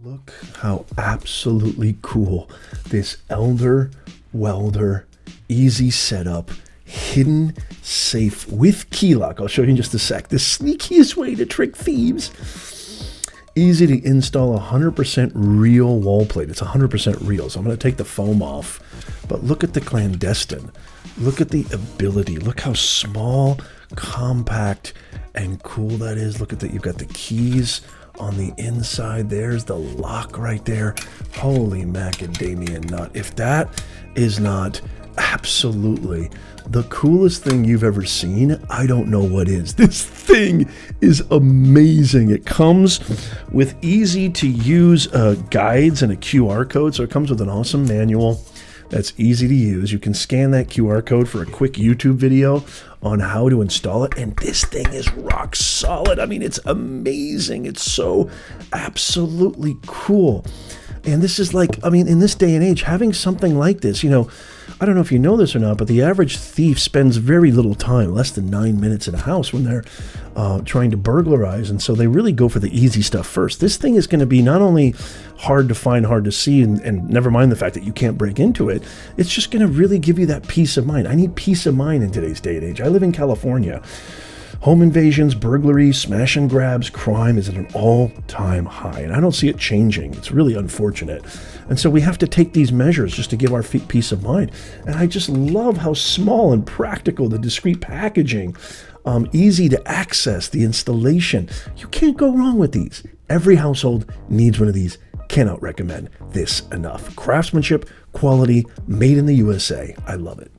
Look how absolutely cool this Welder easy setup, hidden safe with key lock. I'll show you in just a sec. The sneakiest way to trick thieves. Easy to install, 100% real wall plate. It's 100% real, so I'm going to take the foam off. But look at the clandestine. Look at the ability. Look how small, compact, and cool that is. Look at that. You've got the keys on the inside. There's the lock right there. Holy macadamia nut. If that is not absolutely the coolest thing you've ever seen, I don't know what is. This thing is amazing. It comes with easy to use guides and a QR code. So it comes with an awesome manual that's easy to use. You can scan that QR code for a quick YouTube video on how to install it. And this thing is rock solid. I mean, it's amazing. It's so absolutely cool. And this is like, I mean, in this day and age, having something like this, you know, I don't know if you know this or not, but the average thief spends very little time, less than 9 minutes in a house when they're trying to burglarize. And so they really go for the easy stuff first. This thing is going to be not only hard to find, hard to see, and never mind the fact that you can't break into it, it's just going to really give you that peace of mind. I need peace of mind in today's day and age. I live in California. Home invasions, burglaries, smash and grabs, crime is at an all-time high, and I don't see it changing. It's really unfortunate. And so we have to take these measures just to give our feet peace of mind. And I just love how small and practical, the discreet packaging, easy to access, the installation. You can't go wrong with these. Every household needs one of these. Cannot recommend this enough. Craftsmanship, quality, made in the USA. I love it.